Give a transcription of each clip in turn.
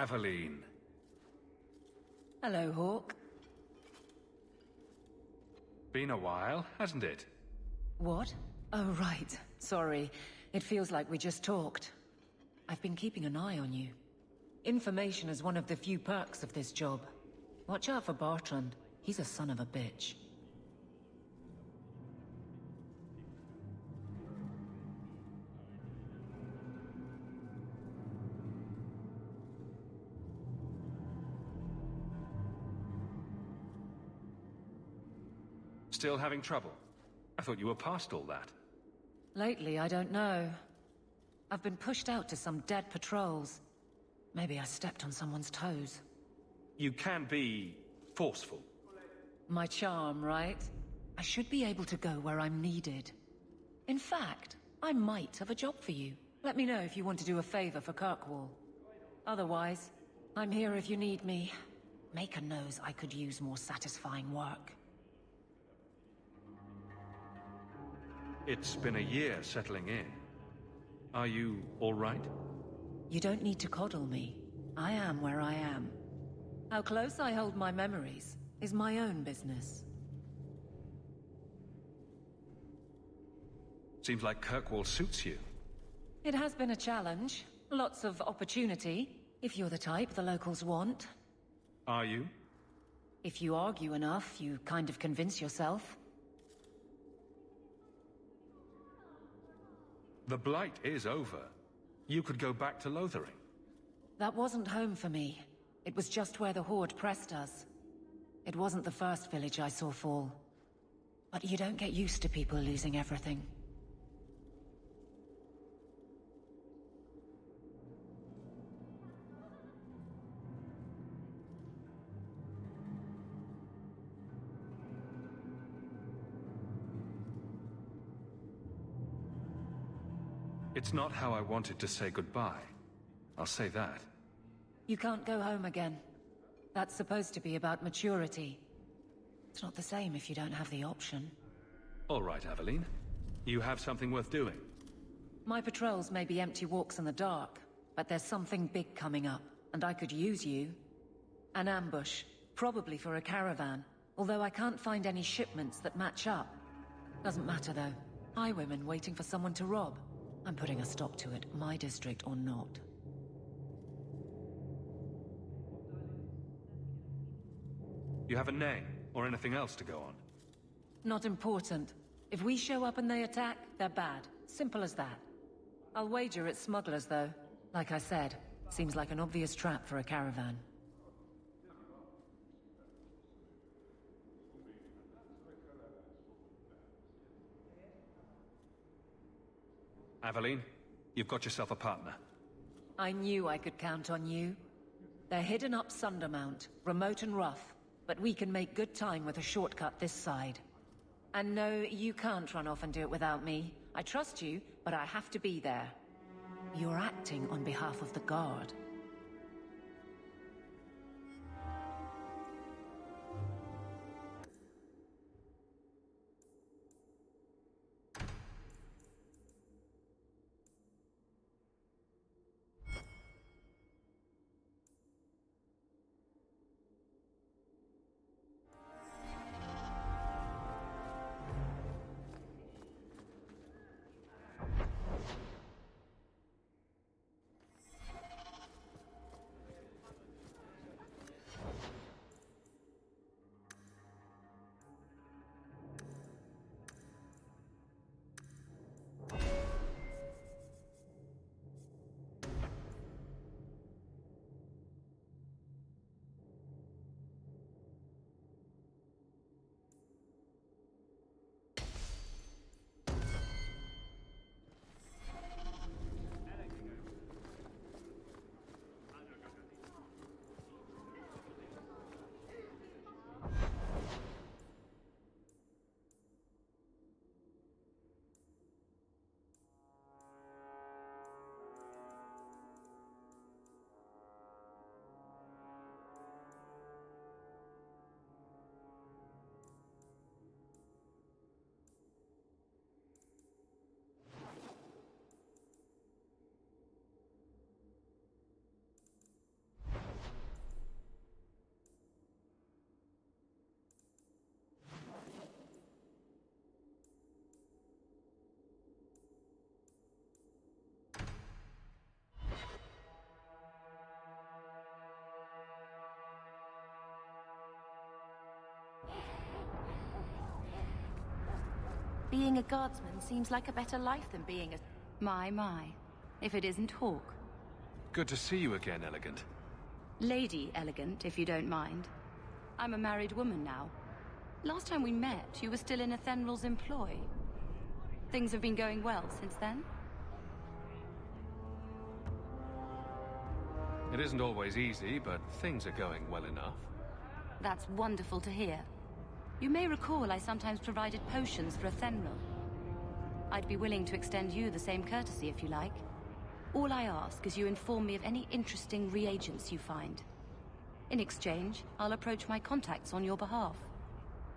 Aveline. Hello, Hawk. Been a while, hasn't it? What? Oh, right. Sorry. It feels like we just talked. I've been keeping an eye on you. Information is one of the few perks of this job. Watch out for Bartrand. He's a son of a bitch. Still having trouble? I thought you were past all that. Lately, I don't know. I've been pushed out to some dead patrols. Maybe I stepped on someone's toes. You can be forceful. My charm, right? I should be able to go where I'm needed. In fact, I might have a job for you. Let me know if you want to do a favor for Kirkwall. Otherwise, I'm here if you need me. Maker knows I could use more satisfying work. It's been a year settling in. Are you all right? You don't need to coddle me. I am where I am. How close I hold my memories is my own business. Seems like Kirkwall suits you. It has been a challenge. Lots of opportunity, if you're the type the locals want. Are you? If you argue enough, you kind of convince yourself. The Blight is over. You could go back to Lothering. That wasn't home for me. It was just where the Horde pressed us. It wasn't the first village I saw fall. But you don't get used to people losing everything. It's not how I wanted to say goodbye. I'll say that. You can't go home again. That's supposed to be about maturity. It's not the same if you don't have the option. All right, Aveline. You have something worth doing. My patrols may be empty walks in the dark, but there's something big coming up, and I could use you. An ambush, probably for a caravan, although I can't find any shipments that match up. Doesn't matter though. Highwaymen waiting for someone to rob. I'm putting a stop to it, my district or not. You have a name, or anything else to go on? Not important. If we show up and they attack, they're bad. Simple as that. I'll wager it's smugglers, though. Like I said, seems like an obvious trap for a caravan. Aveline, you've got yourself a partner. I knew I could count on you. They're hidden up Sundermount, remote and rough, but we can make good time with a shortcut this side. And no, you can't run off and do it without me. I trust you, but I have to be there. You're acting on behalf of the Guard. Being a guardsman seems like a better life than being a... My. If it isn't Hawk. Good to see you again, Elegant. Lady Elegant, if you don't mind. I'm a married woman now. Last time we met, you were still in Athenral's employ. Things have been going well since then? It isn't always easy, but things are going well enough. That's wonderful to hear. You may recall I sometimes provided potions for Athenral. I'd be willing to extend you the same courtesy if you like. All I ask is you inform me of any interesting reagents you find. In exchange, I'll approach my contacts on your behalf.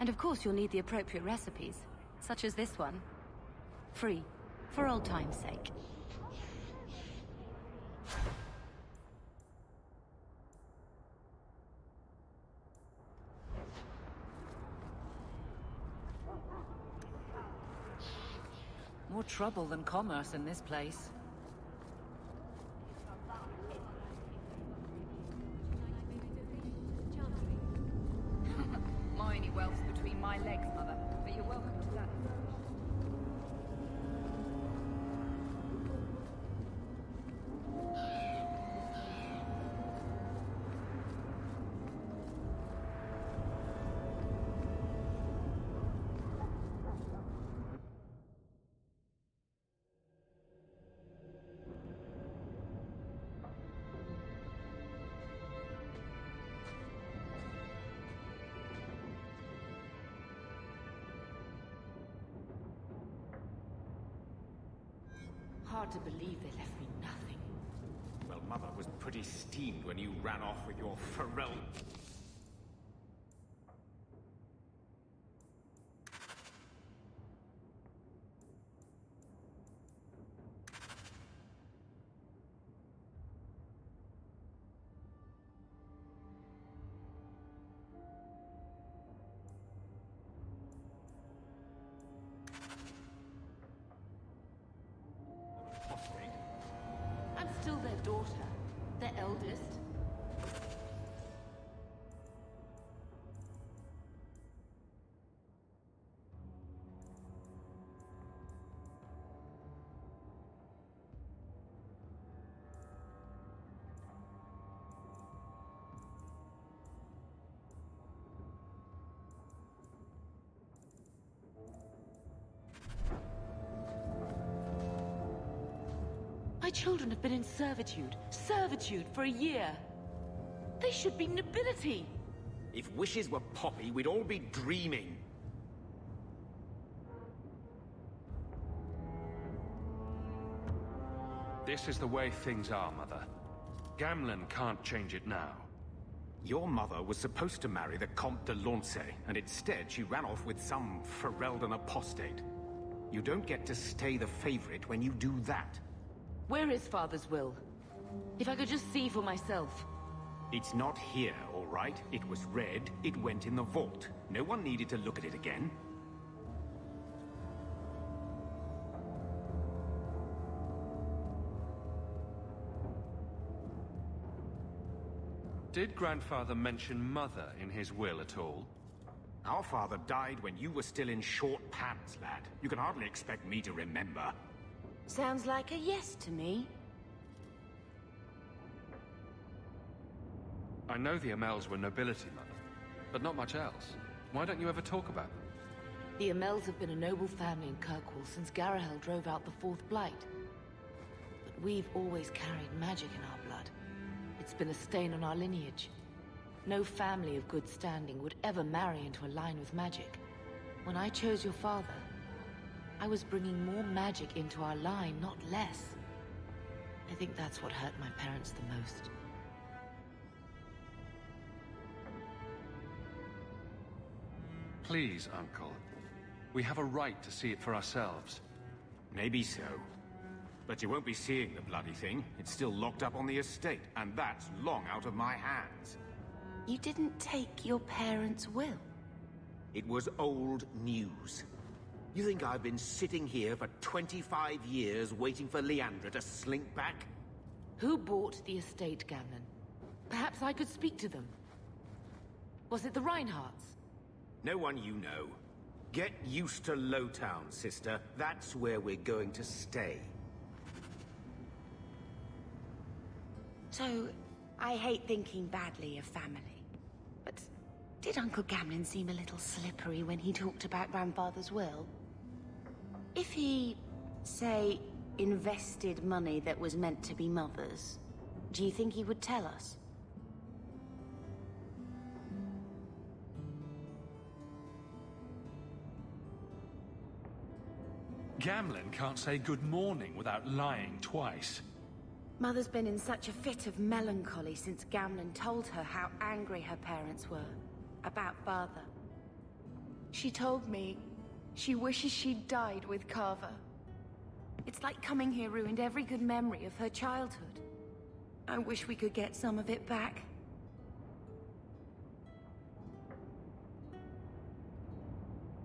And of course you'll need the appropriate recipes, such as this one. Free, for old time's sake. More trouble than commerce in this place. Miney wealth's between my legs, Mother, but you're welcome to that. Hard to believe they left me nothing. Well, Mother was pretty steamed when you ran off with your Pharrell. I'm still their daughter, their eldest. My children have been in servitude for a year. They should be nobility. If wishes were poppy, we'd all be dreaming. This is the way things are, Mother. Gamlen can't change it now. Your mother was supposed to marry the Comte de Launcey, and instead she ran off with some Ferelden apostate. You don't get to stay the favorite when you do that. Where is Father's will? If I could just see for myself. It's not here, all right? It was read, it went in the vault. No one needed to look at it again. Did Grandfather mention Mother in his will at all? Our father died when you were still in short pants, lad. You can hardly expect me to remember. Sounds like a yes to me. I know the Amels were nobility, Mother, but not much else. Why don't you ever talk about them? The Amels have been a noble family in Kirkwall since Garahel drove out the Fourth Blight. But we've always carried magic in our blood. It's been a stain on our lineage. No family of good standing would ever marry into a line with magic. When I chose your father, I was bringing more magic into our line, not less. I think that's what hurt my parents the most. Please, Uncle. We have a right to see it for ourselves. Maybe so. But you won't be seeing the bloody thing. It's still locked up on the estate, and that's long out of my hands. You didn't take your parents' will? It was old news. You think I've been sitting here for 25 years waiting for Leandra to slink back? Who bought the estate, Gamlen? Perhaps I could speak to them. Was it the Reinhardts? No one you know. Get used to Lowtown, sister. That's where we're going to stay. So, I hate thinking badly of family. But did Uncle Gamlin seem a little slippery when he talked about Grandfather's will? If he, say, invested money that was meant to be Mother's, do you think he would tell us? Gamlin can't say good morning without lying twice. Mother's been in such a fit of melancholy since Gamlin told her how angry her parents were about Father. She told me she wishes she'd died with Carver. It's like coming here ruined every good memory of her childhood. I wish we could get some of it back.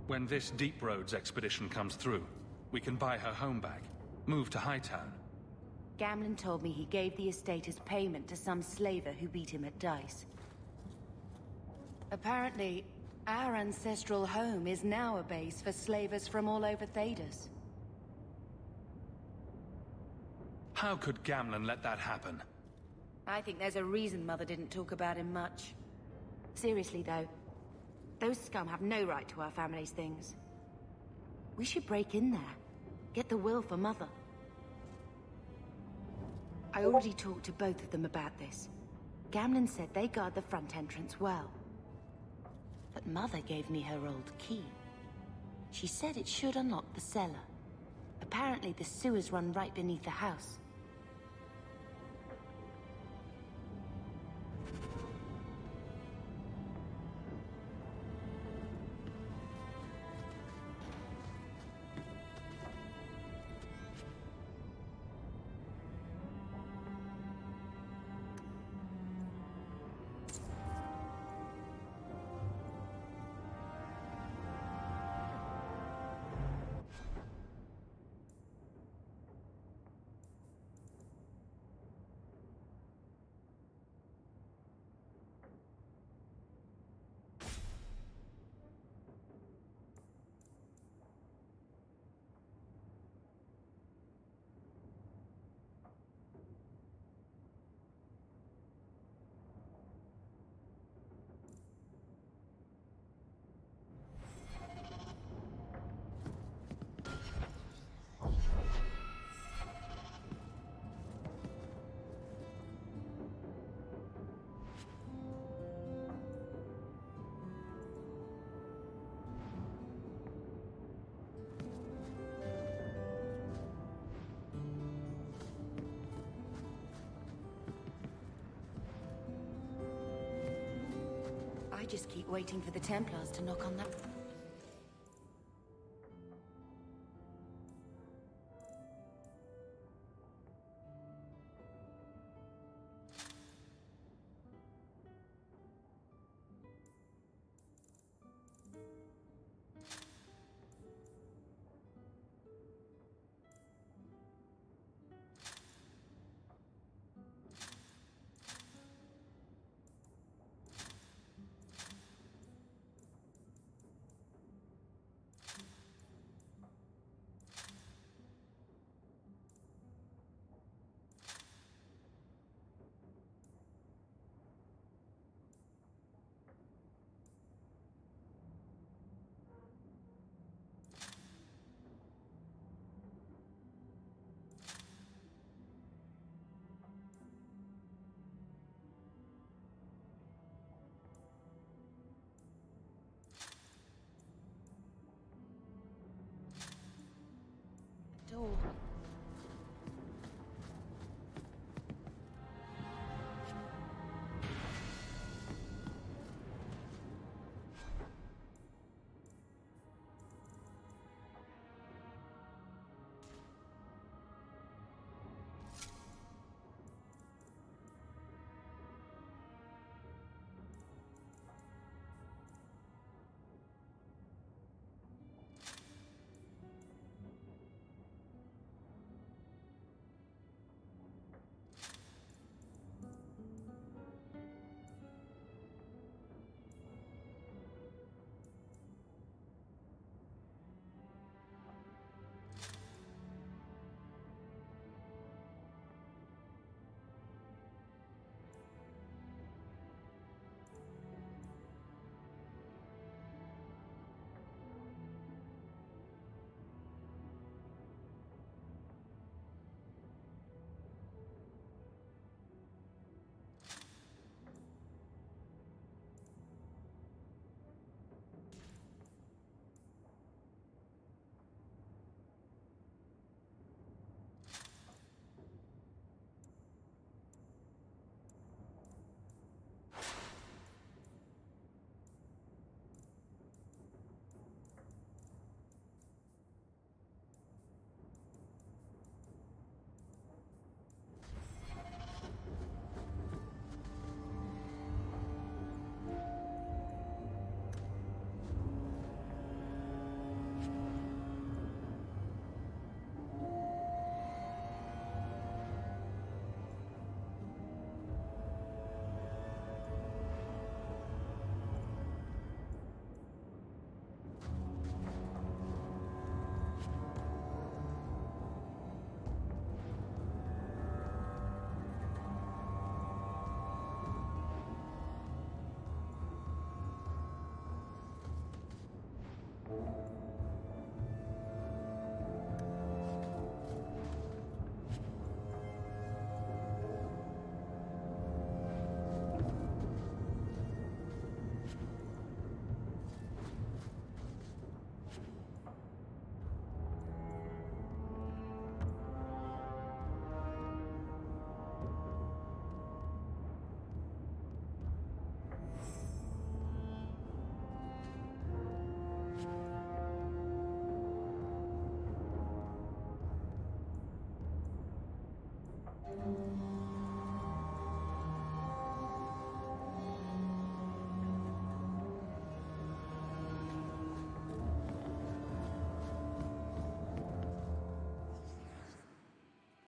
When this Deep Roads expedition comes through, we can buy her home back, move to Hightown. Gamlin told me he gave the estate as payment to some slaver who beat him at dice. Apparently, our ancestral home is now a base for slavers from all over Thedas. How could Gamlin let that happen? I think there's a reason Mother didn't talk about him much. Seriously, though, those scum have no right to our family's things. We should break in there. Get the will for Mother. I already talked to both of them about this. Gamlin said they guard the front entrance well. But Mother gave me her old key. She said it should unlock the cellar. Apparently the sewers run right beneath the house. I just keep waiting for the Templars to knock on that.